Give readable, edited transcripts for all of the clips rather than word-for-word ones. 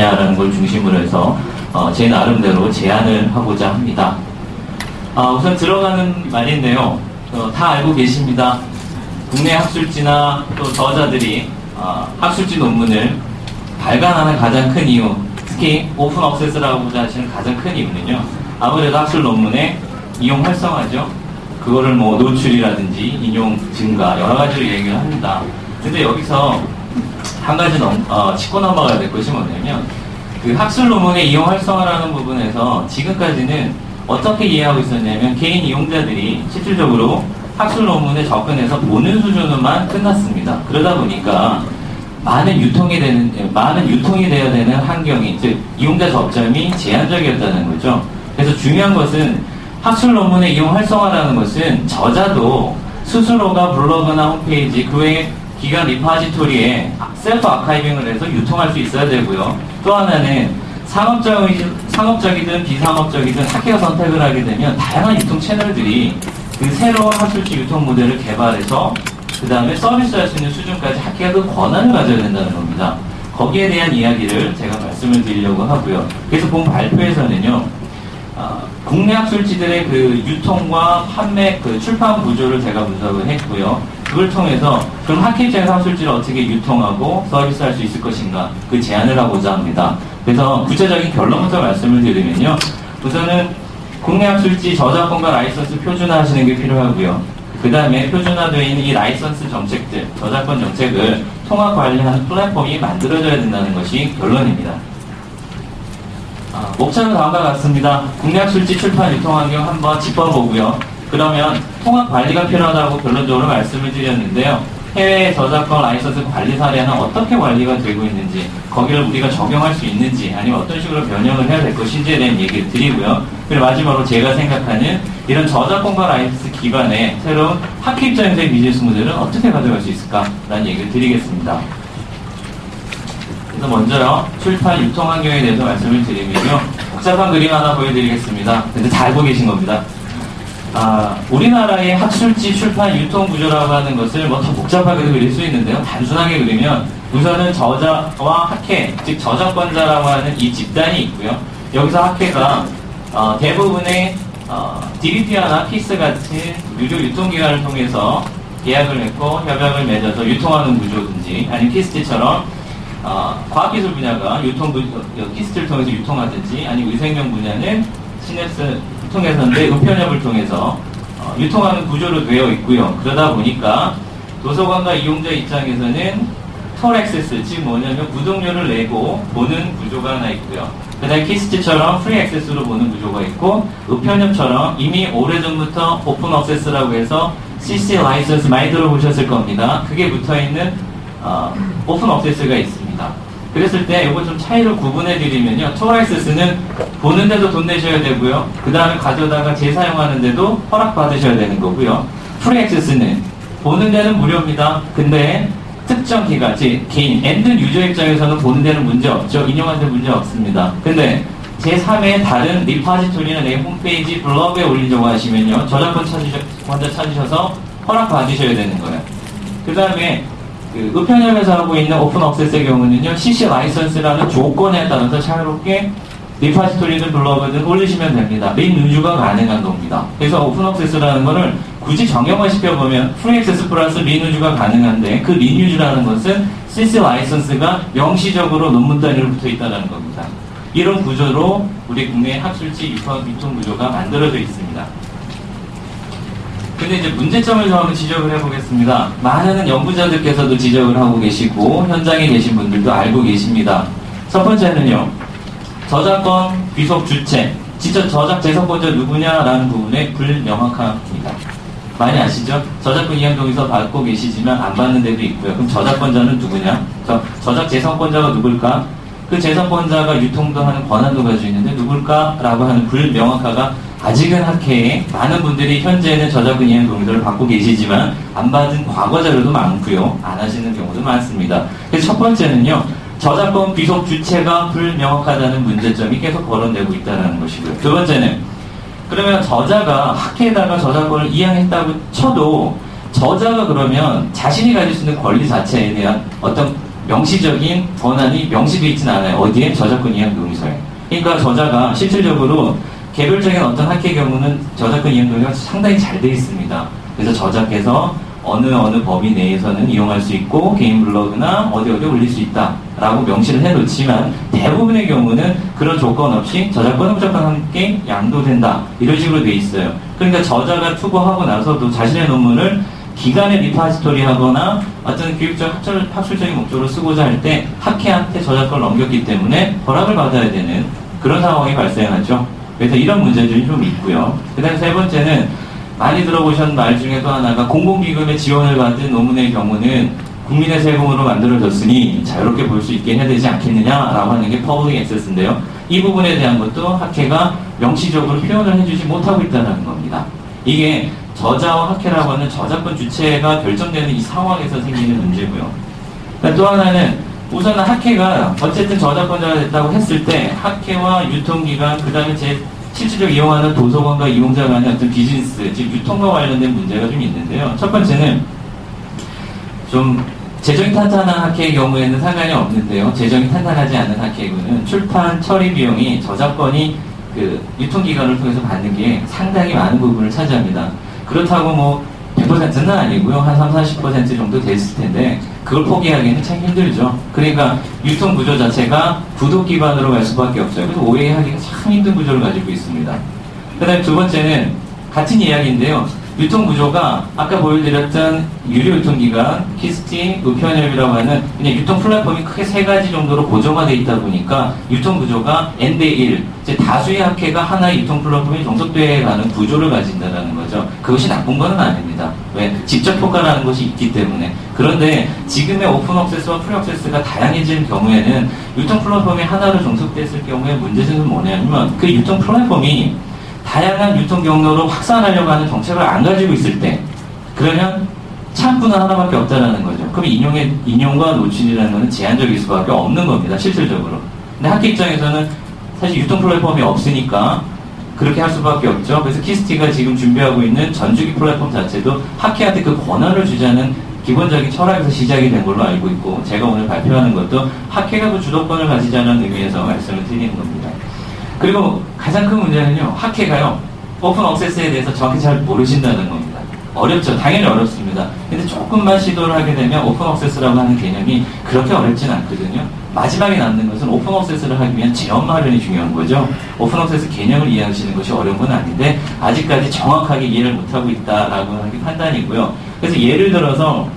것이냐라는 걸 중심으로 해서 제 나름대로 제안을 하고자 합니다. 우선 들어가는 말인데요. 다 알고 계십니다. 국내 학술지나 또 저자들이 학술지 논문을 발간하는 가장 큰 이유, 특히 오픈 억세스라고 하시는 가장 큰 이유는요, 아무래도 학술 논문의 이용 활성화죠. 그거를 뭐 노출이라든지 인용 증가 여러 가지로 얘기를 합니다. 근데 여기서 한 가지 짚고 넘어가야 될 것이 뭐냐면, 그 학술 논문의 이용 활성화라는 부분에서 지금까지는 어떻게 이해하고 있었냐면, 개인 이용자들이 실질적으로 학술 논문에 접근해서 보는 수준으로만 끝났습니다. 그러다 보니까 많은 유통이 되어야 되는 환경이, 즉 이용자 접점이 제한적이었다는 거죠. 그래서 중요한 것은 학술 논문의 이용 활성화라는 것은 저자도 스스로가 블로그나 홈페이지, 그 외에 기관 리파지토리에 셀프 아카이빙을 해서 유통할 수 있어야 되고요. 또 하나는 상업적이든 비상업적이든 학회가 선택을 하게 되면 다양한 유통 채널들이 그 새로운 학술지 유통 모델을 개발해서 그 다음에 서비스할 수 있는 수준까지 학회가 그 권한을 가져야 된다는 겁니다. 거기에 대한 이야기를 제가 말씀을 드리려고 하고요. 그래서 본 발표에서는요, 국내 학술지들의 그 유통과 판매, 그 출판 구조를 제가 분석을 했고요. 그걸 통해서 그럼 학회 입장에서 학술지를 어떻게 유통하고 서비스할 수 있을 것인가, 그 제안을 하고자 합니다. 그래서 구체적인 결론부터 말씀을 드리면요, 우선은 국내 학술지 저작권과 라이선스 표준화하시는 게 필요하고요. 그 다음에 표준화되어 있는 이 라이선스 정책들, 저작권 정책을 통합 관리하는 플랫폼이 만들어져야 된다는 것이 결론입니다. 목차는 다음과 같습니다. 국내 학술지 출판 유통 환경 한번 짚어보고요. 그러면 통합 관리가 필요하다고 결론적으로 말씀을 드렸는데요. 해외 저작권 라이선스 관리 사례는 어떻게 관리가 되고 있는지, 거기를 우리가 적용할 수 있는지, 아니면 어떤 식으로 변형을 해야 될 것인지에 대한 얘기를 드리고요. 그리고 마지막으로 제가 생각하는 이런 저작권과 라이선스 기반의 새로운 학회 입장에서의 비즈니스 모델은 어떻게 가져갈 수 있을까라는 얘기를 드리겠습니다. 그래서 먼저요, 출판 유통 환경에 대해서 말씀을 드리면요, 복잡한 그림 하나 보여드리겠습니다. 근데 잘 알고 계신 겁니다. 우리나라의 학술지 출판 유통 구조라고 하는 것을 뭐 더 복잡하게 그릴 수 있는데요. 단순하게 그리면 우선은 저자와 학회, 즉 저작권자라고 하는 이 집단이 있고요. 여기서 학회가 대부분의 DBP나 피스 같은 유료 유통기관을 통해서 계약을 맺고 협약을 맺어서 유통하는 구조든지, 아니면 피스트처럼 과학기술 분야가 피스트를 통해서 유통하든지, 아니면 의생명 분야는 시냅스 통해서인데 우편협을 통해서 유통하는 구조로 되어 있고요. 그러다 보니까 도서관과 이용자 입장에서는 톨 액세스, 즉 뭐냐면 구독료를 내고 보는 구조가 하나 있고요. 그 다음에 키스트처럼 프리 액세스로 보는 구조가 있고, 우편협처럼 이미 오래전부터 오픈 액세스라고 해서 CC 라이선스 많이 들어보셨을 겁니다. 그게 붙어있는 오픈 액세스가 있습니다. 그랬을 때 이거 좀 차이를 구분해 드리면요, 톨 액세스는 보는데도 돈 내셔야 되고요. 그 다음에 가져다가 재사용하는데도 허락 받으셔야 되는 거고요. 프리 액세스는 보는 데는 무료입니다. 근데 특정 기간, 즉 개인 엔드 유저 입장에서는 보는 데는 문제 없죠. 인용하는 데 문제 없습니다. 근데 제3의 다른 리파지토리나 내 홈페이지, 블로그에 올리려고 하시면요, 저작권 먼저 찾으셔서 허락 받으셔야 되는 거예요. 그 다음에 그 우편협에서 하고 있는 오픈 액세스의 경우는요, CC 라이선스라는 조건에 따라서 자유롭게 리파지토리든 블로그든 올리시면 됩니다. 린유주가 가능한 겁니다. 그래서 오픈 액세스라는 거를 굳이 정형화 시켜보면 프리 액세스 플러스 린유주가 가능한데, 그 린유주라는 것은 CC 라이선스가 명시적으로 논문 단위로 붙어 있다는 겁니다. 이런 구조로 우리 국내 학술지 유통 구조가 만들어져 있습니다. 근데 이제 문제점을 좀 한번 지적을 해보겠습니다. 많은 연구자들께서도 지적을 하고 계시고 현장에 계신 분들도 알고 계십니다. 첫 번째는요, 저작권 귀속 주체, 진짜 저작 재산권자 누구냐라는 부분에 불명확합니다. 많이 아시죠? 저작권 이양동의서 받고 계시지만 안 받는 데도 있고요. 그럼 저작권자는 누구냐? 저작 재산권자가 누굴까? 그 재산권자가 유통도 하는 권한도 가지고 있는데 누굴까라고 하는 불명확화가 아직은 학회에 많은 분들이 현재는 저작권 이행 동의서를 받고 계시지만 안 받은 과거 자료도 많고요. 안 하시는 경우도 많습니다. 그래서 첫 번째는요, 저작권 귀속 주체가 불명확하다는 문제점이 계속 거론되고 있다는 것이고요. 두 번째는, 그러면 저자가 학회에다가 저작권을 이양했다고 쳐도 저자가 그러면 자신이 가질 수 있는 권리 자체에 대한 어떤 명시적인 권한이 명시되어 있지는 않아요. 어디에? 저작권 이행 동의서에. 그러니까 저자가 실질적으로 개별적인 어떤 학회의 경우는 저작권 이행 동의가 상당히 잘 되어 있습니다. 그래서 저자께서 어느 범위 내에서는 이용할 수 있고 개인 블로그나 어디 올릴 수 있다라고 명시를 해놓지만 대부분의 경우는 그런 조건 없이 저작권은 무조건 함께 양도된다 이런 식으로 돼 있어요. 그러니까 저자가 투고하고 나서도 자신의 논문을 기관에 리파지토리 하거나 어떤 교육적 학술적인 목적으로 쓰고자 할 때 학회한테 저작권을 넘겼기 때문에 허락을 받아야 되는 그런 상황이 발생하죠. 그래서 이런 문제들이 좀 있고요. 그 다음에 세 번째는 많이 들어보신 말 중에 또 하나가 공공기금의 지원을 받은 논문의 경우는 국민의 세금으로 만들어졌으니 자유롭게 볼 수 있게 해야 되지 않겠느냐라고 하는 게 퍼블릭 액세스인데요. 이 부분에 대한 것도 학회가 명시적으로 표현을 해주지 못하고 있다는 겁니다. 이게 저자와 학회라고 하는 저작권 주체가 결정되는 이 상황에서 생기는 문제고요. 또 하나는 우선은 학회가 어쨌든 저작권자가 됐다고 했을 때 학회와 유통기관 그 다음에 실질적으로 이용하는 도서관과 이용자 간의 어떤 비즈니스, 즉 유통과 관련된 문제가 좀 있는데요. 첫 번째는 좀 재정이 탄탄한 학회의 경우에는 상관이 없는데요. 재정이 탄탄하지 않은 학회는 출판 처리 비용이 저작권이 그 유통기관을 통해서 받는 게 상당히 많은 부분을 차지합니다. 그렇다고 뭐 100%는 아니고요. 한 30-40% 정도 됐을 텐데 그걸 포기하기는 참 힘들죠. 그러니까 유통 구조 자체가 구독 기반으로 갈 수밖에 없어요. 그래서 오해하기가 참 힘든 구조를 가지고 있습니다. 그 다음에 두 번째는 같은 이야기인데요. 유통 구조가 아까 보여드렸던 유료 유통기관, 키스티, 우편협이라고 하는 그냥 유통 플랫폼이 크게 세 가지 정도로 고정화되어 있다 보니까 유통 구조가 N대1, 즉 다수의 학회가 하나의 유통 플랫폼이 종속되어 가는 구조를 가진다는 거죠. 그것이 나쁜 건 아닙니다. 왜? 직접 효과라는 것이 있기 때문에. 그런데 지금의 오픈 억세스와 프리 억세스가 다양해지는 경우에는 유통 플랫폼이 하나로 종속됐을 경우에 문제점은 뭐냐면 그 유통 플랫폼이 다양한 유통 경로로 확산하려고 하는 정책을 안 가지고 있을 때 그러면 창구는 하나밖에 없다는 거죠. 그럼 인용과 노출이라는 것은 제한적일 수밖에 없는 겁니다. 실질적으로. 근데 학회 입장에서는 사실 유통 플랫폼이 없으니까 그렇게 할 수밖에 없죠. 그래서 키스티가 지금 준비하고 있는 전주기 플랫폼 자체도 학회한테 그 권한을 주자는 기본적인 철학에서 시작이 된 걸로 알고 있고 제가 오늘 발표하는 것도 학회가 그 주도권을 가지자는 의미에서 말씀을 드리는 겁니다. 그리고 가장 큰 문제는요, 학회가요, 오픈 억세스에 대해서 정확히 잘 모르신다는 겁니다. 어렵죠. 당연히 어렵습니다. 근데 조금만 시도를 하게 되면 오픈 억세스라고 하는 개념이 그렇게 어렵진 않거든요. 마지막에 남는 것은 오픈 억세스를 하기 위한 재원 마련이 중요한 거죠. 오픈 억세스 개념을 이해하시는 것이 어려운 건 아닌데 아직까지 정확하게 이해를 못하고 있다라고 하는 게 판단이고요. 그래서 예를 들어서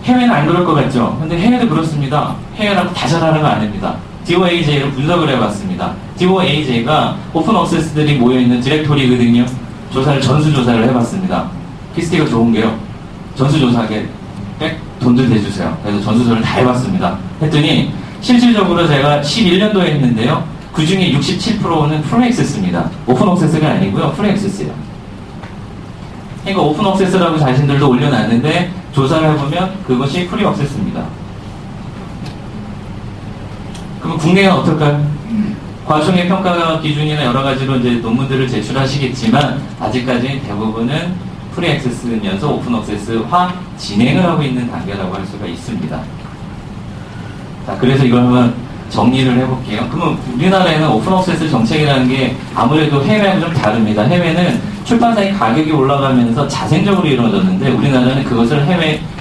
해외는 안 그럴 것 같죠. 근데 해외도 그렇습니다. 해외라고 다 잘하는 거 아닙니다. DOAJ를 분석을 해봤습니다. DOAJ가 오픈 억세스들이 모여있는 디렉토리거든요. 전수조사를 해봤습니다. 키스티가 좋은 게요. 전수조사하게 돈들 대주세요. 그래서 전수조사를 다 해봤습니다. 했더니 실질적으로 제가 11년도에 했는데요. 그 중에 67%는 풀 액세스입니다. 오픈 억세스가 아니고요. 풀 액세스예요. 그러니까 오픈 억세스라고 자신들도 올려놨는데 조사를 해보면 그것이 프리 억세스입니다. 그럼 국내는 어떨까요? 과정의 평가 기준이나 여러 가지로 이제 논문들을 제출하시겠지만 아직까지 대부분은 프리 액세스면서 오픈 억세스화 진행을 하고 있는 단계라고 할 수가 있습니다. 자, 그래서 이걸 한번 정리를 해볼게요. 그러면 우리나라에는 오픈 억세스 정책이라는 게 아무래도 해외하고 좀 다릅니다. 해외는 출판사의 가격이 올라가면서 자생적으로 이루어졌는데 우리나라는 그것을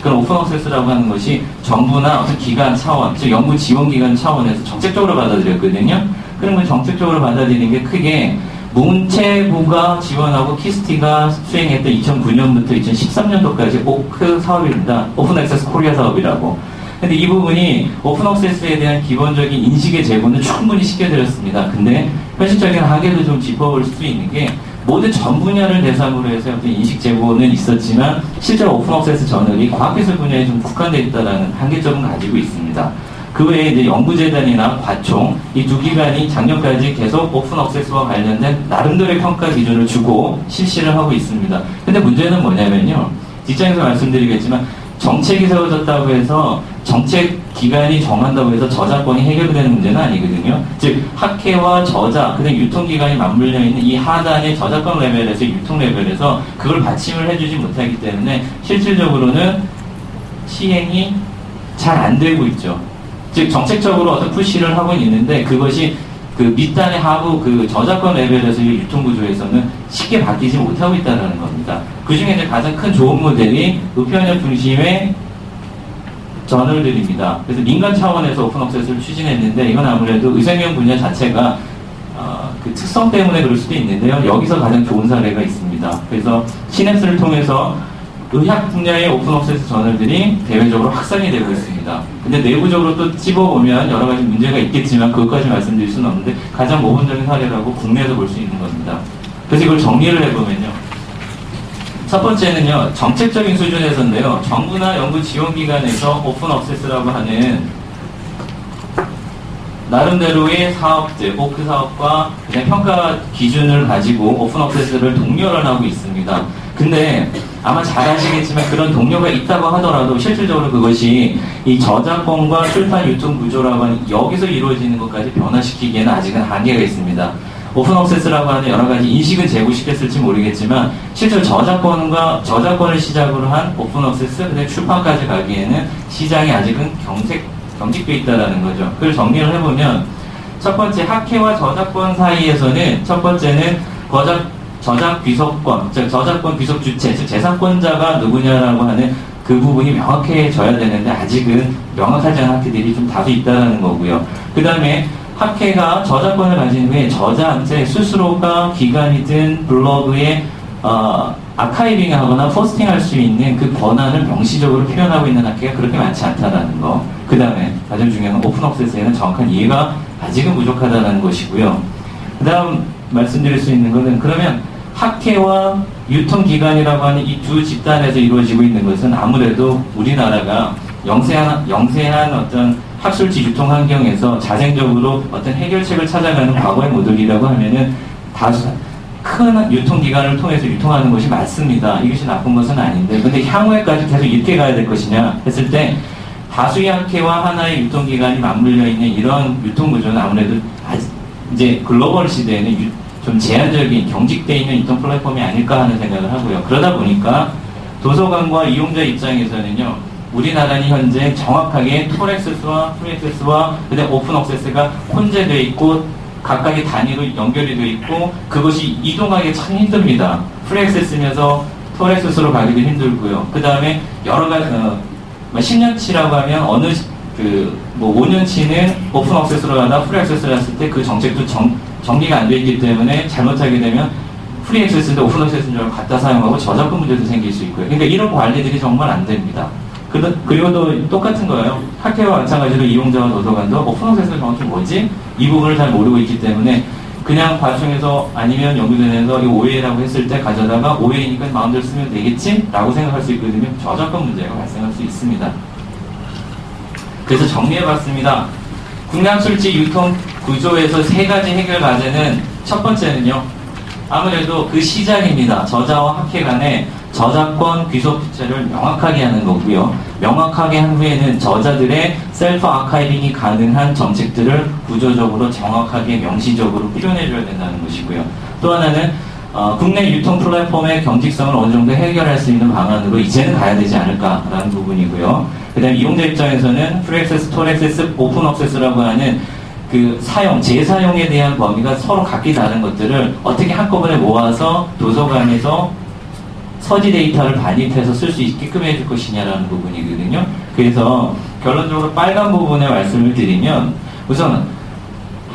그런 오픈 억세스라고 하는 것이 정부나 어떤 기관 차원, 즉 연구 지원 기관 차원에서 정책적으로 받아들였거든요. 그런 걸 정책적으로 받아들이는 게 크게 문체부가 지원하고 키스티가 수행했던 2009년부터 2013년도까지 오크 사업입니다. 오픈 액세스 코리아 사업이라고. 근데 이 부분이 오픈 억세스에 대한 기본적인 인식의 제고는 충분히 시켜드렸습니다. 근데 현실적인 한계도 좀 짚어볼 수 있는 게 모든 전 분야를 대상으로 해서 어떤 인식 제고는 있었지만 실제로 오픈 억세스 전역이 과학기술 분야에 좀 국한되어 있다는 한계점은 가지고 있습니다. 그 외에 이제 연구재단이나 과총 이 두 기관이 작년까지 계속 오픈 억세스와 관련된 나름대로의 평가 기준을 주고 실시를 하고 있습니다. 근데 문제는 뭐냐면요. 뒷장에서 말씀드리겠지만 정책이 세워졌다고 해서 정책 기관이 정한다고 해서 저작권이 해결되는 문제는 아니거든요. 즉 학회와 저자, 그다음 유통기관이 맞물려 있는 이 하단의 저작권 레벨에서 유통 레벨에서 그걸 받침을 해주지 못하기 때문에 실질적으로는 시행이 잘 안 되고 있죠. 즉 정책적으로 어떤 푸시를 하고 있는데 그것이 그 밑단의 하부 그 저작권 레벨에서의 유통 구조에서는 쉽게 바뀌지 못하고 있다는 겁니다. 그 중에 이제 가장 큰 좋은 모델이 우편협 중심의 저널들입니다. 그래서 민간 차원에서 오픈 억세스를 추진했는데 이건 아무래도 의생명 분야 자체가 그 특성 때문에 그럴 수도 있는데요. 여기서 가장 좋은 사례가 있습니다. 그래서 시냅스를 통해서 의학 분야의 오픈 억세스 저널들이 대외적으로 확산이 되고 있습니다. 근데 내부적으로 또 찝어보면 여러 가지 문제가 있겠지만 그것까지 말씀드릴 수는 없는데 가장 모범적인 사례라고 국내에서 볼 수 있는 겁니다. 그래서 이걸 정리를 해보면요. 첫 번째는요, 정책적인 수준에서인데요. 정부나 연구 지원기관에서 오픈 억세스라고 하는 나름대로의 사업들, 오크 사업과 그냥 평가 기준을 가지고 오픈 억세스를 독려를 하고 있습니다. 근데 아마 잘 아시겠지만 그런 동료가 있다고 하더라도 실질적으로 그것이 이 저작권과 출판 유통 구조라고 하는 여기서 이루어지는 것까지 변화시키기에는 아직은 한계가 있습니다. 오픈 억세스라고 하는 여러 가지 인식은 제고시켰을지 모르겠지만 실제로 저작권을 시작으로 한 오픈 억세스, 근데 출판까지 가기에는 시장이 아직은 경직돼 있다는 거죠. 그걸 정리를 해보면 첫 번째 학회와 저작권 사이에서는 첫 번째는 저작 귀속권, 즉 저작권 귀속 주체, 즉 재산권자가 누구냐라고 하는 그 부분이 명확해져야 되는데 아직은 명확하지 않은 학회들이 좀 다수 있다는 거고요. 그 다음에 학회가 저작권을 가진 후에 저자한테 스스로가 기관이든 블로그에 아카이빙하거나 포스팅할 수 있는 그 권한을 명시적으로 표현하고 있는 학회가 그렇게 많지 않다는 거. 그 다음에 가장 중요한 건 오픈 억세스에는 정확한 이해가 아직은 부족하다는 것이고요. 그 다음 말씀드릴 수 있는 것은 그러면 학회와 유통기관이라고 하는 이 두 집단에서 이루어지고 있는 것은 아무래도 우리나라가 영세한 어떤 학술지 유통 환경에서 자생적으로 어떤 해결책을 찾아가는 과거의 모델이라고 하면은 다수 큰 유통기관을 통해서 유통하는 것이 맞습니다. 이것이 나쁜 것은 아닌데, 근데 향후에까지 계속 이렇게 가야 될 것이냐 했을 때 다수의 학회와 하나의 유통기관이 맞물려 있는 이런 유통구조는 아무래도 이제 글로벌 시대에는 좀 제한적인 경직되어 있는 유통 플랫폼이 아닐까 하는 생각을 하고요. 그러다 보니까 도서관과 이용자 입장에서는요, 우리나라는 현재 정확하게 톨액세스와 프리액세스와 그다음 오픈 억세스가 혼재되어 있고 각각의 단위로 연결이 되어 있고 그것이 이동하기 참 힘듭니다. 프리액세스면서 톨액세스로 가기도 힘들고요. 그 다음에 여러 가지 10년치라고 하면 어느 5년치는 오픈 억세스로 가다 프리액세스를 했을 때 그 정책도 정리가 안 되어 있기 때문에 잘못하게 되면 프리액세스인데 오픈 억세스인 줄 갖다 사용하고 저작권 문제도 생길 수 있고요. 그러니까 이런 관리들이 정말 안 됩니다. 그리고 또 똑같은 거예요. 학회와 마찬가지로 이용자와 도서관도 오픈 억세스가 정확히 뭐지? 이 부분을 잘 모르고 있기 때문에 그냥 과정에서 아니면 연구전에서 이 오해라고 했을 때 가져다가 오해이니까 마음대로 쓰면 되겠지? 라고 생각할 수 있거든요. 저작권 문제가 발생할 수 있습니다. 그래서 정리해봤습니다. 국내 학술지 유통 구조에서 세 가지 해결 과제는 첫 번째는요. 아무래도 그 시작입니다. 저자와 학회 간에 저작권 귀속 주체를 명확하게 하는 거고요. 명확하게 한 후에는 저자들의 셀프 아카이빙이 가능한 정책들을 구조적으로 정확하게 명시적으로 표현해줘야 된다는 것이고요. 또 하나는 국내 유통 플랫폼의 경직성을 어느 정도 해결할 수 있는 방안으로 이제는 가야 되지 않을까라는 부분이고요. 그 다음에 이용자 입장에서는 프리액세스, 톨액세스, 오픈 억세스라고 하는 그 재사용에 대한 범위가 서로 각기 다른 것들을 어떻게 한꺼번에 모아서 도서관에서 서지 데이터를 반입해서 쓸 수 있게끔 해줄 것이냐라는 부분이거든요. 그래서 결론적으로 빨간 부분에 말씀을 드리면 우선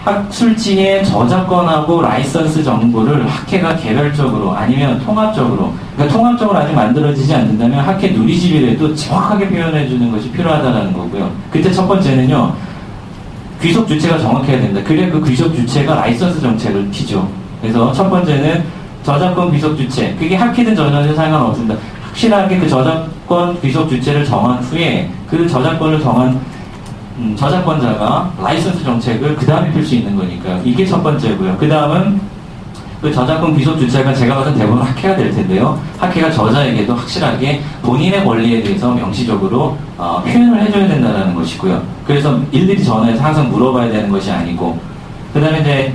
학술지의 저작권하고 라이선스 정보를 학회가 개별적으로 아니면 통합적으로, 그러니까 통합적으로 아직 만들어지지 않는다면 학회 누리집이라도 정확하게 표현해주는 것이 필요하다는 거고요. 그때 첫 번째는요, 귀속 주체가 정확해야 된다. 그래 그 귀속 주체가 라이선스 정책을 피죠. 그래서 첫 번째는 저작권 귀속 주체, 그게 학회든 전혀든 상관없습니다. 확실하게 그 저작권 귀속 주체를 정한 후에 그 저작권을 정한 저작권자가 라이선스 정책을 그 다음에 필 수 있는 거니까 이게 첫 번째고요. 그 다음은 그 저작권 귀속 주체가 제가 봤을 때 대부분 학회가 될 텐데요. 학회가 저자에게도 확실하게 본인의 권리에 대해서 명시적으로 표현을 해줘야 된다는 것이고요. 그래서 일일이 전화해서 항상 물어봐야 되는 것이 아니고, 그 다음에 이제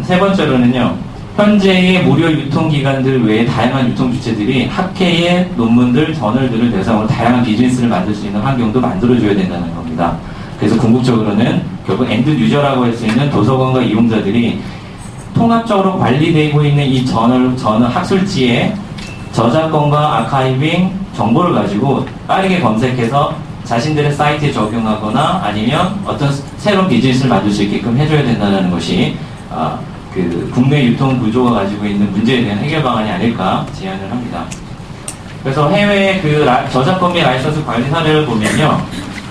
세 번째로는요, 현재의 무료 유통기관들 외에 다양한 유통 주체들이 학회의 논문들, 저널들을 대상으로 다양한 비즈니스를 만들 수 있는 환경도 만들어줘야 된다는 겁니다. 그래서 궁극적으로는 결국 엔드 유저라고 할 수 있는 도서관과 이용자들이 통합적으로 관리되고 있는 이 저널 학술지에 저작권과 아카이빙 정보를 가지고 빠르게 검색해서 자신들의 사이트에 적용하거나 아니면 어떤 새로운 비즈니스를 만들 수 있게끔 해줘야 된다는 것이 그 국내 유통 구조가 가지고 있는 문제에 대한 해결 방안이 아닐까 제안을 합니다. 그래서 해외 그 저작권 및 라이선스 관리 사례를 보면요.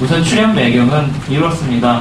우선 출현 배경은 이렇습니다.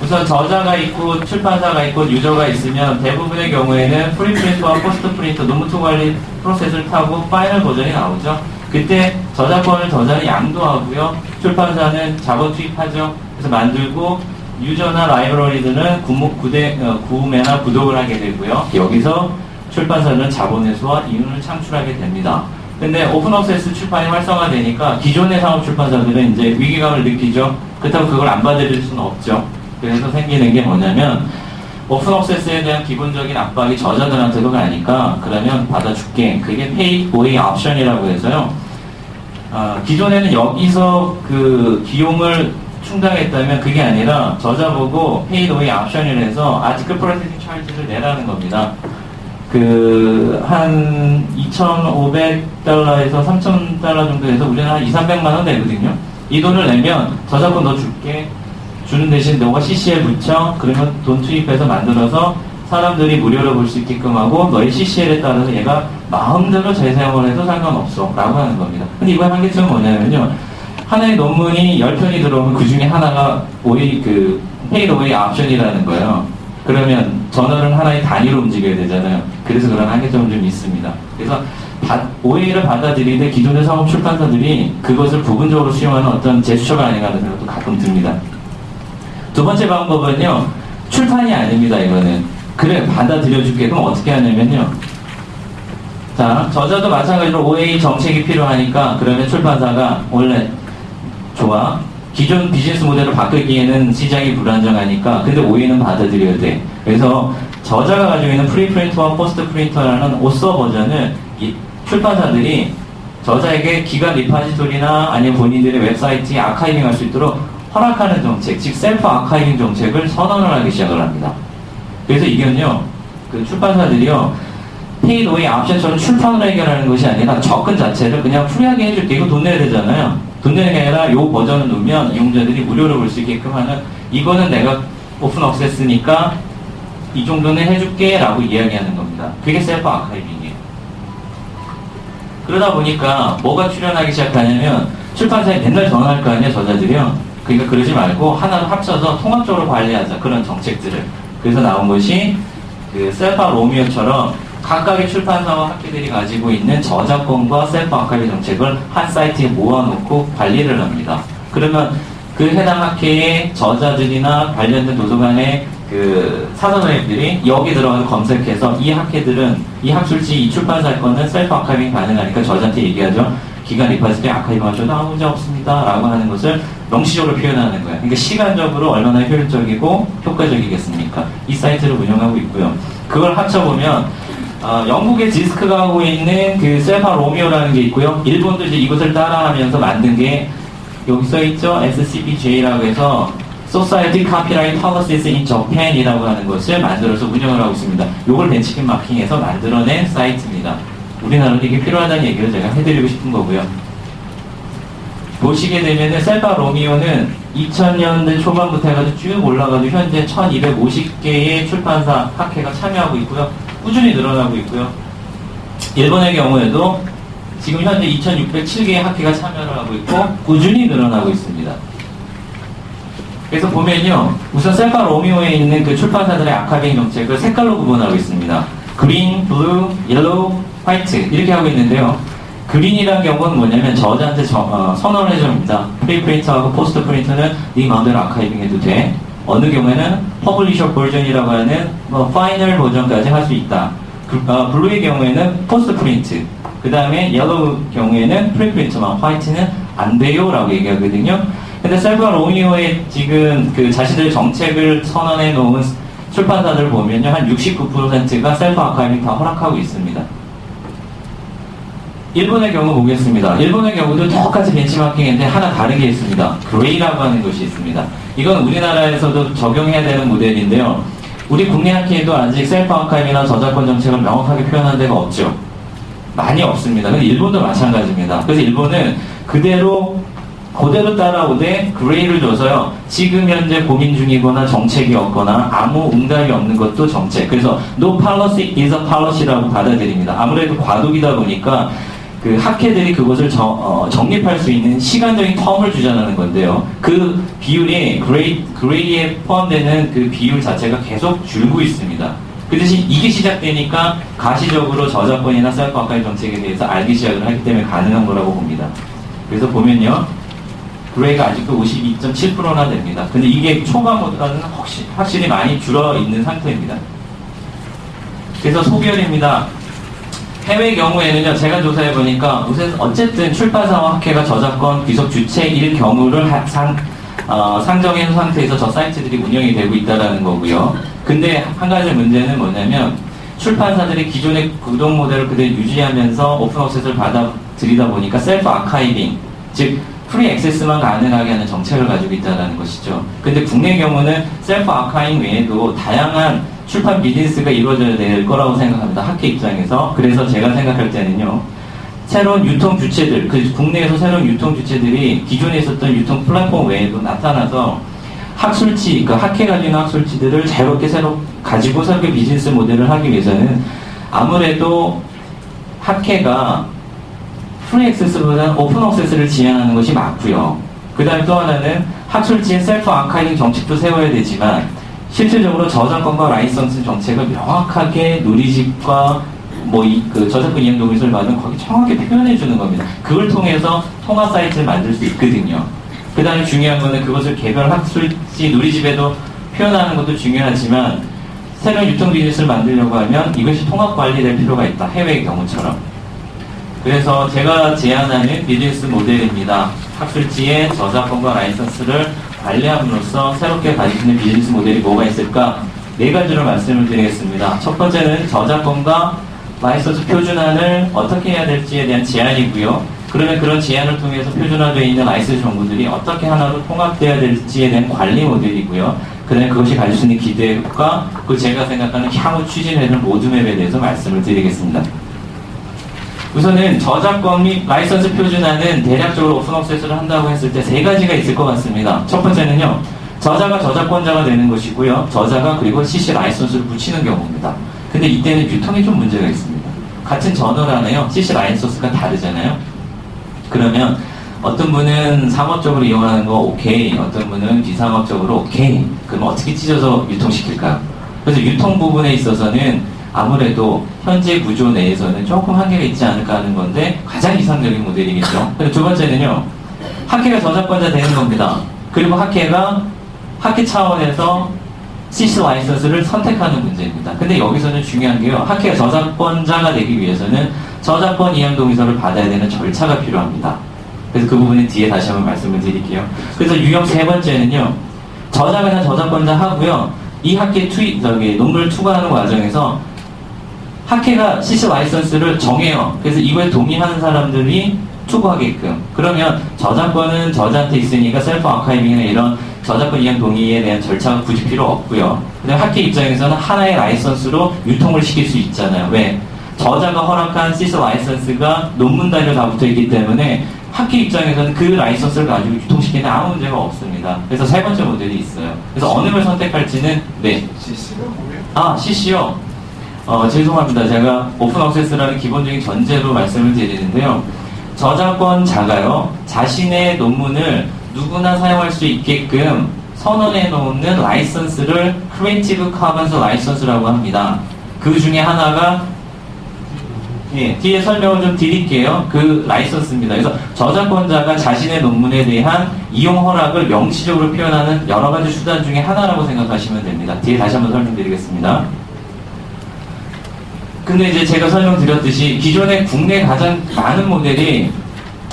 우선 저자가 있고 출판사가 있고 유저가 있으면 대부분의 경우에는 프리프린트와 포스트 프린트 노무투 관리 프로세스를 타고 파이널 버전이 나오죠. 그때 저작권을 저자는 양도하고요. 출판사는 자본 투입하죠. 그래서 만들고 유저나 라이브러리들은 구매나 구독을 하게 되고요. 여기서 출판사는 자본 회수와 이윤을 창출하게 됩니다. 근데 오픈 액세스 출판이 활성화되니까 기존의 상업 출판사들은 이제 위기감을 느끼죠. 그렇다고 그걸 안 받아들일 수는 없죠. 그래서 생기는 게 뭐냐면 오픈 액세스에 대한 기본적인 압박이 저자들한테도 가니까 그러면 받아줄게. 그게 페이드 웨이 옵션이라고 해서요. 기존에는 여기서 그 비용을 충당했다면 그게 아니라 저자 보고 페이드 웨이 옵션이라 해서 아티클 프로세싱 차지를 내라는 겁니다. 한 2,500달러에서 3,000달러 정도 해서 우리는 한 2,300만 원 내거든요. 이 돈을 내면 저작권 너 줄게. 주는 대신 너가 CCL 붙여. 그러면 돈 투입해서 만들어서 사람들이 무료로 볼 수 있게끔 하고 너의 CCL에 따라서 얘가 마음대로 재사용을 해도 상관없어. 라고 하는 겁니다. 근데 이번 한계점은 뭐냐면요. 하나의 논문이 10편이 들어오면 그 중에 하나가 페이드 웨이 옵션이라는 거예요. 그러면 저널은 하나의 단위로 움직여야 되잖아요. 그래서 그런 한계점은 좀 있습니다. 그래서 OA를 받아들이되 기존의 상업 출판사들이 그것을 부분적으로 수용하는 어떤 제스처가 아닌가 하는 생각도 가끔 듭니다. 두 번째 방법은요. 출판이 아닙니다. 이거는. 그래 받아들여줄게. 그럼 어떻게 하냐면요. 자, 저자도 마찬가지로 OA 정책이 필요하니까 그러면 출판사가 원래 좋아. 기존 비즈니스 모델을 바꾸기에는 시장이 불안정하니까 근데 OA는 받아들여야 돼. 그래서 저자가 가지고 있는 프리프린트와 포스트 프린터라는 오서 버전을 이 출판사들이 저자에게 기간 리파지토리나 아니면 본인들의 웹사이트에 아카이빙 할 수 있도록 허락하는 정책, 즉 셀프 아카이빙 정책을 선언을 하기 시작을 합니다. 그래서 이건요, 그 출판사들이요, 페이드 웨이 옵션처럼 출판을 해결하는 것이 아니라 접근 자체를 그냥 프리하게 해줄게. 이거 돈 내야 되잖아요. 돈 내는 게 아니라 요 버전을 놓으면 이용자들이 무료로 볼 수 있게끔 하는, 이거는 내가 오픈 액세스니까 이 정도는 해줄게 라고 이야기하는 겁니다. 그게 셀프 아카이빙이에요. 그러다 보니까 뭐가 출현하기 시작하냐면 출판사에 맨날 전화할 거 아니야, 저자들이요. 그러니까 그러지 말고 하나로 합쳐서 통합적으로 관리하자, 그런 정책들을. 그래서 나온 것이 그 셀파 로미오처럼 각각의 출판사와 학회들이 가지고 있는 저작권과 셀프 아카이빙 정책을 한 사이트에 모아놓고 관리를 합니다. 그러면 그 해당 학회의 저자들이나 관련된 도서관의 그 사전회원들이 여기 들어가서 검색해서 이 학회들은 이 학술지 이 출판사 거는 셀프 아카이빙 가능하니까 저자한테 얘기하죠. 기간 리파지토리 아카이빙 하셔도 아무 문제 없습니다 라고 하는 것을 명시적으로 표현하는 거예요. 그러니까 시간적으로 얼마나 효율적이고 효과적이겠습니까? 이 사이트를 운영하고 있고요. 그걸 합쳐보면 영국의 디스크가 하고 있는 그 셀파 로미오라는 게 있고요. 일본도 이제 이것을 따라하면서 만든 게 여기 써있죠. SCPJ라고 해서 Society Copyright Policies in Japan이라고 하는 것을 만들어서 운영을 하고 있습니다. 이걸 벤치킹 마킹해서 만들어낸 사이트입니다. 우리나라도 이게 필요하다는 얘기를 제가 해드리고 싶은 거고요. 보시게 되면은 셀파 로미오는 2000년대 초반부터 해가지고 쭉 올라가도 현재 1250개의 출판사 학회가 참여하고 있고요. 꾸준히 늘어나고 있고요. 일본의 경우에도 지금 현재 2607개의 학회가 참여를 하고 있고 꾸준히 늘어나고 있습니다. 그래서 보면요. 우선 셀파 로미오에 있는 그 출판사들의 아카이빙 정책을 색깔로 구분하고 있습니다. 그린, 블루, 옐로우, 화이트 이렇게 하고 있는데요. 그린이라는 경우는 뭐냐면 저자한테 선언을 해줍니다. 프리프린터하고 포스트 프린터는 네 마음대로 아카이빙 해도 돼. 어느 경우에는 퍼블리셔 버전이라고 하는 파이널 버전까지 할 수 있다. 블루의 경우에는 포스트 프린트, 그 다음에 옐로우 경우에는 프리프린트만, 화이트는 안 돼요 라고 얘기하거든요. 근데 셀파 로미오의 지금 그 자신들의 정책을 선언해 놓은 출판사들 보면요, 한 69%가 셀프 아카이빙 다 허락하고 있습니다. 일본의 경우 보겠습니다. 일본의 경우도 똑같이 벤치마킹인데 하나 다르게 있습니다. 그레이라고 하는 것이 있습니다. 이건 우리나라에서도 적용해야 되는 모델인데요. 우리 국내 학회에도 아직 셀프 아카이빙이나 저작권 정책을 명확하게 표현한 데가 없죠. 많이 없습니다. 근데 일본도 마찬가지입니다. 그래서 일본은 그대로 따라오되 그레이를 줘서요. 지금 현재 고민 중이거나 정책이 없거나 아무 응답이 없는 것도 정책. 그래서 no policy is a policy라고 받아들입니다. 아무래도 과도기다 보니까 그 학회들이 그것을 정립할 수 있는 시간적인 텀을 주자는 건데요. 그 비율이 그레이에 포함되는 그 비율 자체가 계속 줄고 있습니다. 그 대신 이게 시작되니까 가시적으로 저작권이나 셀프 아카이빙 정책에 대해서 알기 시작을 하기 때문에 가능한 거라고 봅니다. 그래서 보면요. 그레이가 아직도 52.7%나 됩니다. 근데 이게 초반보다는 확실히 많이 줄어 있는 상태입니다. 그래서 소별입니다. 해외 경우에는요, 제가 조사해보니까, 어쨌든 출판사와 학회가 저작권 귀속 주체일 경우를 상정해 놓은 상태에서 저 사이트들이 운영이 되고 있다는 거고요. 근데 한 가지 문제는 뭐냐면, 출판사들이 기존의 구독 모델을 그대로 유지하면서 오픈 억세스를 받아들이다 보니까 셀프 아카이빙, 즉, 프리 액세스만 가능하게 하는 정책을 가지고 있다는 것이죠. 근데 국내 경우는 셀프 아카이빙 외에도 다양한 출판 비즈니스가 이루어져야 될 거라고 생각합니다. 학회 입장에서. 그래서 제가 생각할 때는요. 새로운 유통 주체들, 국내에서 새로운 유통 주체들이 기존에 있었던 유통 플랫폼 외에도 나타나서 학술지, 학회 가지고 학술지들을 자유롭게 새로 가지고 새롭게 비즈니스 모델을 하기 위해서는 아무래도 학회가 프리 액세스보다는 오픈 액세스를 지향하는 것이 맞고요. 그 다음에 또 하나는 학술지의 셀프 아카이빙 정책도 세워야 되지만 실질적으로 저작권과 라이선스 정책을 명확하게 누리집과 저작권 이행 동의서를 받으면 거기 정확하게 표현해 주는 겁니다. 그걸 통해서 통합 사이트를 만들 수 있거든요. 그 다음에 중요한 거는 그것을 개별 학술지 누리집에도 표현하는 것도 중요하지만 새로운 유통 비즈니스를 만들려고 하면 이것이 통합 관리될 필요가 있다. 해외의 경우처럼. 그래서 제가 제안하는 비즈니스 모델입니다. 학술지의 저작권과 라이선스를 관리함으로써 새롭게 가지는 비즈니스 모델이 뭐가 있을까? 4가지로 말씀을 드리겠습니다. 첫 번째는 저작권과 라이선스 표준안을 어떻게 해야 될지에 대한 제안이고요. 그러면 그런 제안을 통해서 표준화되어 있는 라이선스 정보들이 어떻게 하나로 통합되어야 될지에 대한 관리 모델이고요. 그 다음에 그것이 가질 수 있는 기대과 제가 생각하는 향후 추진해야 될 로드맵에 대해서 말씀을 드리겠습니다. 우선은 저작권 및 라이선스 표준화는 대략적으로 오픈 억세스를 한다고 했을 때 3가지가 있을 것 같습니다. 첫 번째는요. 저자가 저작권자가 되는 것이고요. 저자가 그리고 CC 라이선스를 붙이는 경우입니다. 근데 이때는 유통에 좀 문제가 있습니다. 같은 저널 안에요. CC 라이선스가 다르잖아요. 그러면 어떤 분은 상업적으로 이용하는 거 오케이, 어떤 분은 비상업적으로 오케이. 그럼 어떻게 찢어서 유통시킬까요? 그래서 유통 부분에 있어서는 아무래도 현재 구조 내에서는 조금 한계가 있지 않을까 하는 건데 가장 이상적인 모델이겠죠. 그리고 두 번째는요. 학회가 저작권자 되는 겁니다. 그리고 학회 차원에서 CC 라이선스를 선택하는 문제입니다. 근데 여기서는 중요한 게요. 학회가 저작권자가 되기 위해서는 저작권 이행 동의서를 받아야 되는 절차가 필요합니다. 그래서 그 부분은 뒤에 다시 한번 말씀을 드릴게요. 그래서 유형 3번째는요. 저자가 그냥 저작권자 하고요. 이 학회 논문을 투과하는 과정에서 학회가 CC 라이선스를 정해요. 그래서 이거에 동의하는 사람들이 투구하게끔. 그러면 저작권은 저자한테 있으니까 셀프 아카이빙이나 이런 저작권 이행 동의에 대한 절차가 굳이 필요 없고요. 근데 학회 입장에서는 하나의 라이선스로 유통을 시킬 수 있잖아요. 왜? 저자가 허락한 CC 라이선스가 논문 단위로 다 붙어 있기 때문에 학회 입장에서는 그 라이선스를 가지고 유통시키는 아무 문제가 없습니다. 그래서 3번째 모델이 있어요. 그래서 어느 걸 선택할지는 CC가 뭐예요? CC요. 죄송합니다. 제가 오픈 억세스라는 기본적인 전제로 말씀을 드리는데요. 저작권자가요, 자신의 논문을 누구나 사용할 수 있게끔 선언해 놓는 라이선스를 크리에이티브 커먼스 라이선스라고 합니다. 그 중에 하나가 뒤에 설명을 좀 드릴게요. 그 라이선스입니다. 그래서 저작권자가 자신의 논문에 대한 이용 허락을 명시적으로 표현하는 여러 가지 수단 중에 하나라고 생각하시면 됩니다. 뒤에 다시 한번 설명드리겠습니다. 근데 이제 제가 설명드렸듯이 기존의 국내 가장 많은 모델이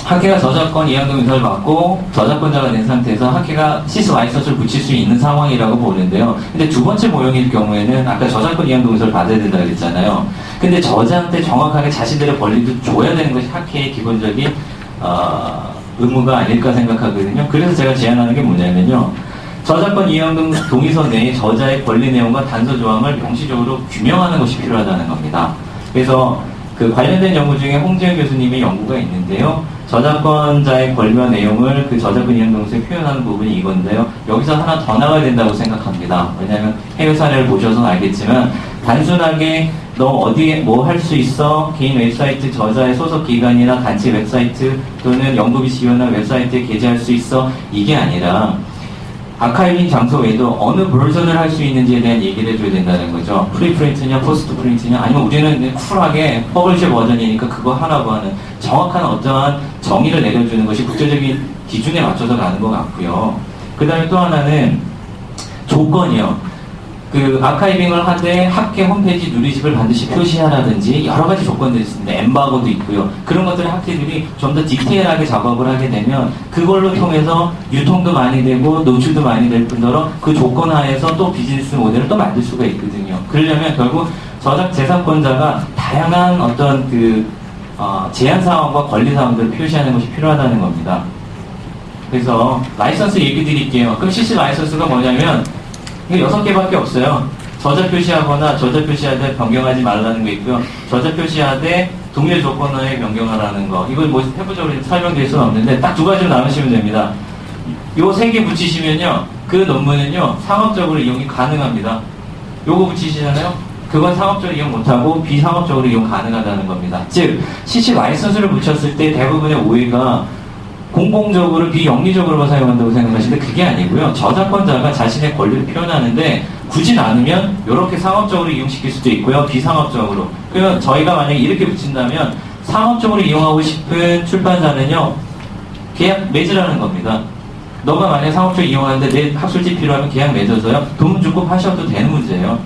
학회가 저작권 이양도 인사를 받고 저작권자가 된 상태에서 학회가 시스 라이선스를 붙일 수 있는 상황이라고 보는데요. 근데 두 번째 모형일 경우에는 아까 저작권 이양도 인사를 받아야 된다 그랬잖아요. 근데 저자한테 정확하게 자신들의 권리도 줘야 되는 것이 학회의 기본적인 의무가 아닐까 생각하거든요. 그래서 제가 제안하는 게 뭐냐면요. 저작권 이양 동의서 내에 저자의 권리 내용과 단서 조항을 명시적으로 규명하는 것이 필요하다는 겁니다. 그래서 그 관련된 연구 중에 홍재현 교수님의 연구가 있는데요. 저작권자의 권리와 내용을 그 저작권 이양 동의서에 표현하는 부분이 이건데요. 여기서 하나 더 나와야 된다고 생각합니다. 왜냐하면 해외 사례를 보셔서 알겠지만 단순하게 너 어디에 뭐 할 수 있어? 개인 웹사이트 저자의 소속 기관이나 단체 웹사이트 또는 연구비 지원한 웹사이트에 게재할 수 있어? 이게 아니라 아카이빙 장소 외에도 어느 버전을 할 수 있는지에 대한 얘기를 해줘야 된다는 거죠. 프리프린트냐, 포스트 프린트냐, 아니면 우리는 쿨하게 퍼블리셔 버전이니까 그거 하라고 하는 정확한 어떠한 정의를 내려주는 것이 국제적인 기준에 맞춰서 가는 것 같고요. 그 다음에 또 하나는 조건이요. 그 아카이빙을 하되 학회 홈페이지 누리집을 반드시 표시하라든지 여러 가지 조건들이 있습니다. 엠바고도 있고요. 그런 것들을 학회들이 좀 더 디테일하게 작업을 하게 되면 그걸로 통해서 유통도 많이 되고 노출도 많이 될 뿐더러 그 조건 하에서 또 비즈니스 모델을 또 만들 수가 있거든요. 그러려면 결국 저작 재산권자가 다양한 어떤 그 제한 사항과 권리 사항들을 표시하는 것이 필요하다는 겁니다. 그래서 라이선스 얘기 드릴게요. 그럼 CC 라이선스가 뭐냐면 이거 6개밖에 없어요. 저자 표시하거나 저자 표시하되 변경하지 말라는 거 있고요. 저자 표시하되 동일 조건하에 변경하라는 거. 이걸 뭐 세부적으로 설명드릴 수는 없는데 딱 두 가지로 나누시면 됩니다. 요 3개 붙이시면요. 그 논문은요. 상업적으로 이용이 가능합니다. 요거 붙이시잖아요. 그건 상업적으로 이용 못하고 비상업적으로 이용 가능하다는 겁니다. 즉 CC 라이선스를 붙였을 때 대부분의 오해가 공공적으로 비영리적으로만 사용한다고 생각하시는데 그게 아니고요. 저작권자가 자신의 권리를 표현하는데 굳이 나누면 이렇게 상업적으로 이용시킬 수도 있고요. 비상업적으로. 그러면 저희가 만약에 이렇게 붙인다면 상업적으로 이용하고 싶은 출판사는요. 계약 맺으라는 겁니다. 너가 만약에 상업적으로 이용하는데 내 학술지 필요하면 계약 맺어서요. 돈 주고 파셔도 되는 문제예요.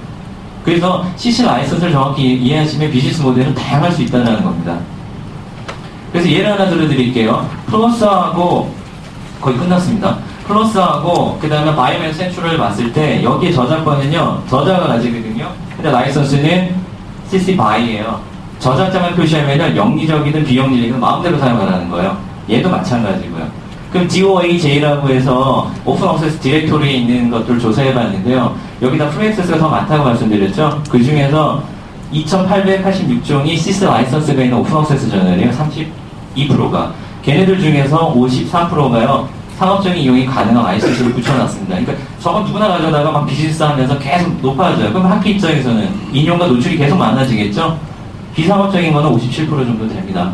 그래서 CC 라이선스를 정확히 이해하시면 비즈니스 모델은 다양할 수 있다는 겁니다. 그래서 예를 하나 들어드릴게요. 플러스하고 거의 끝났습니다. 플러스하고 그 다음에 바이오맨 센츄럴을 봤을 때 여기에 저작권은요. 저자가 가지거든요. 근데 라이선스는 CC 바이예요. 저작자만 표시하면 영리적이든 비영리적이든 마음대로 사용하라는 거예요. 얘도 마찬가지고요. 그럼 DOAJ라고 해서 오픈 액세스 디렉토리에 있는 것들을 조사해봤는데요. 여기다 프리 액세스가 더 많다고 말씀드렸죠. 그 중에서 2886종이 시스 라이선스가 있는 오픈 액세스 저널이에요. 32%가. 걔네들 중에서 53%가요. 상업적인 이용이 가능한 라이선스를 붙여놨습니다. 그러니까 저건 누구나 가져다가 막 비즈니스 하면서 계속 높아져요. 그럼 학교 입장에서는 인용과 노출이 계속 많아지겠죠? 비상업적인 거는 57% 정도 됩니다.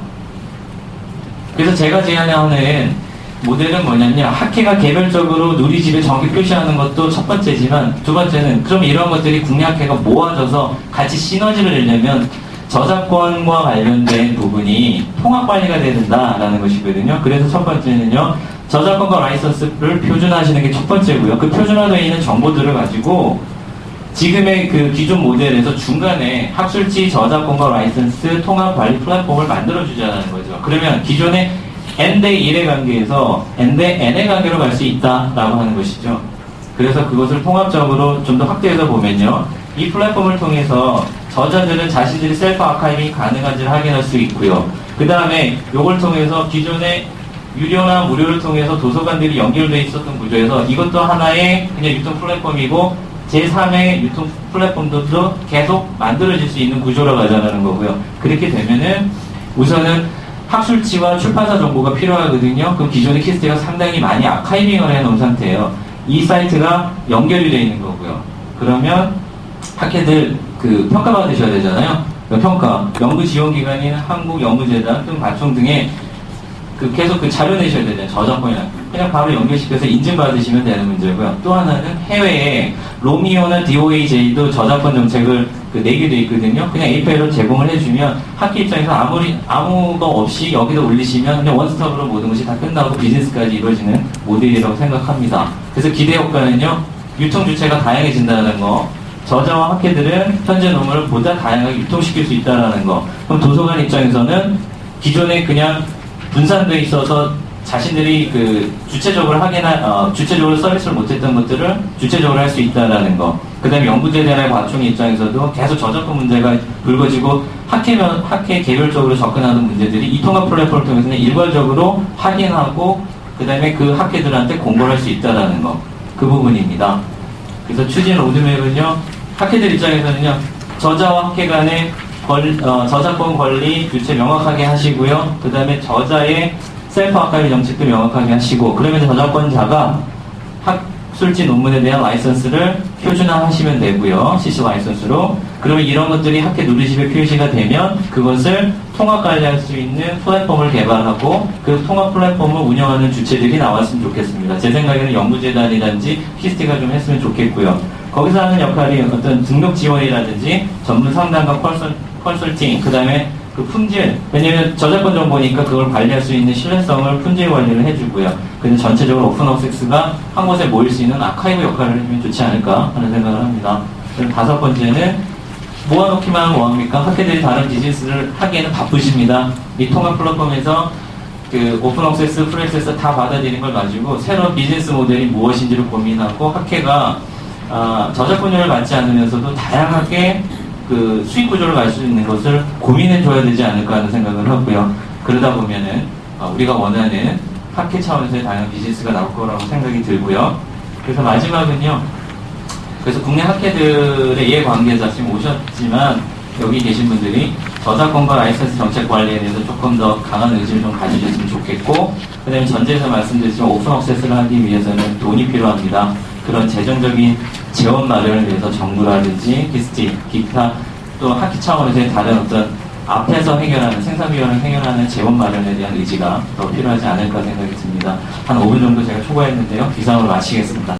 그래서 제가 제안하는 모델은 뭐냐면 학회가 개별적으로 누리집에 정기 표시하는 것도 첫 번째지만 두 번째는 그럼 이런 것들이 국내 학회가 모아져서 같이 시너지를 내려면 저작권과 관련된 부분이 통합 관리가 돼야 된다라는 것이거든요. 그래서 첫 번째는요. 저작권과 라이선스를 표준화하시는 게 첫 번째고요. 그 표준화되어 있는 정보들을 가지고 지금의 그 기존 모델에서 중간에 학술지 저작권과 라이선스 통합 관리 플랫폼을 만들어주자는 거죠. 그러면 기존의 N 대 1의 관계에서 N 대 N의 관계로 갈 수 있다라고 하는 것이죠. 그래서 그것을 통합적으로 좀 더 확대해서 보면요. 이 플랫폼을 통해서 저자들은 자신들이 셀프 아카이빙이 가능한지를 확인할 수 있고요. 그 다음에 이걸 통해서 기존의 유료나 무료를 통해서 도서관들이 연결되어 있었던 구조에서 이것도 하나의 그냥 유통 플랫폼이고 제3의 유통 플랫폼도 계속 만들어질 수 있는 구조로 가자는 거고요. 그렇게 되면은 우선은 학술지와 출판사 정보가 필요하거든요. 그럼 기존의 키스트가 상당히 많이 아카이빙을 해놓은 상태예요. 이 사이트가 연결이 되어 있는 거고요. 그러면 학회들 그 평가받으셔야 되잖아요. 평가, 연구지원기관인 한국연구재단 등 발송 등에 그 계속 그 자료 내셔야 되잖아요. 저작권이랑. 그냥 바로 연결시켜서 인증받으시면 되는 문제고요. 또 하나는 해외에 로미오나 DOAJ도 저작권 정책을 그 내게 돼 있거든요. 그냥 API로 제공을 해주면 학회 입장에서 아무거 없이 여기다 올리시면 그냥 원스톱으로 모든 것이 다 끝나고 비즈니스까지 이루어지는 모델이라고 생각합니다. 그래서 기대 효과는요. 유통 주체가 다양해진다는 거. 저자와 학회들은 현재 논문을 보다 다양하게 유통시킬 수 있다는 거. 그럼 도서관 입장에서는 기존에 그냥 분산돼 있어서 자신들이 그 주체적으로 주체적으로 서비스를 못했던 것들을 주체적으로 할 수 있다라는 거. 그다음에 연구재단의 과총 입장에서도 계속 저작권 문제가 불거지고 학회 개별적으로 접근하는 문제들이 이 통합 플랫폼을 통해서는 일괄적으로 확인하고 그다음에 그 학회들한테 공고를 할 수 있다라는 거. 그 부분입니다. 그래서 추진 로드맵은요, 학회들 입장에서는요, 저자와 학회 간의 저작권 권리 규칙 명확하게 하시고요. 그 다음에 저자의 셀프 아카이브 정책도 명확하게 하시고, 그러면 저작권자가 학술지 논문에 대한 라이선스를 표준화하시면 되고요. CC 라이선스로. 그러면 이런 것들이 학회 누리집에 표시가 되면 그것을 통합 관리할 수 있는 플랫폼을 개발하고 그 통합 플랫폼을 운영하는 주체들이 나왔으면 좋겠습니다. 제 생각에는 연구재단이라든지 키스티가 좀 했으면 좋겠고요. 거기서 하는 역할이 어떤 등록 지원이라든지 전문 상담과 컨설팅, 그 다음에 그 품질, 왜냐면 저작권 정보니까 그걸 관리할 수 있는 신뢰성을 품질 관리를 해주고요. 근데 전체적으로 오픈 억세스가 한 곳에 모일 수 있는 아카이브 역할을 해주면 좋지 않을까 하는 생각을 합니다. 그리고 5번째는 모아놓기만 하면 뭐합니까? 학회들이 다른 비즈니스를 하기에는 바쁘십니다. 이 통합 플랫폼에서 그 오픈 억세스, 프리 액세스 다 받아들이는 걸 가지고 새로운 비즈니스 모델이 무엇인지를 고민하고 학회가 저작권료를 받지 않으면서도 다양하게 그 수익 구조를 갈 수 있는 것을 고민해 줘야 되지 않을까 하는 생각을 하고요. 그러다 보면은 우리가 원하는 학회 차원에서의 다양한 비즈니스가 나올 거라고 생각이 들고요. 그래서 마지막은요. 그래서 국내 학회들의 이해관계자 지금 오셨지만 여기 계신 분들이 저작권과 라이선스 정책 관리에 대해서 조금 더 강한 의지를 좀 가지셨으면 좋겠고, 그 다음에 전제에서 말씀드렸지만 오픈 억세스를 하기 위해서는 돈이 필요합니다. 그런 재정적인 재원 마련을 위해서 정부라든지 키스티, 기타 또 학회 차원에서의 다른 어떤 앞에서 해결하는 생산비용을 해결하는 재원 마련에 대한 의지가 더 필요하지 않을까 생각이 듭니다. 한 5분 정도 제가 초과했는데요. 이상으로 마치겠습니다.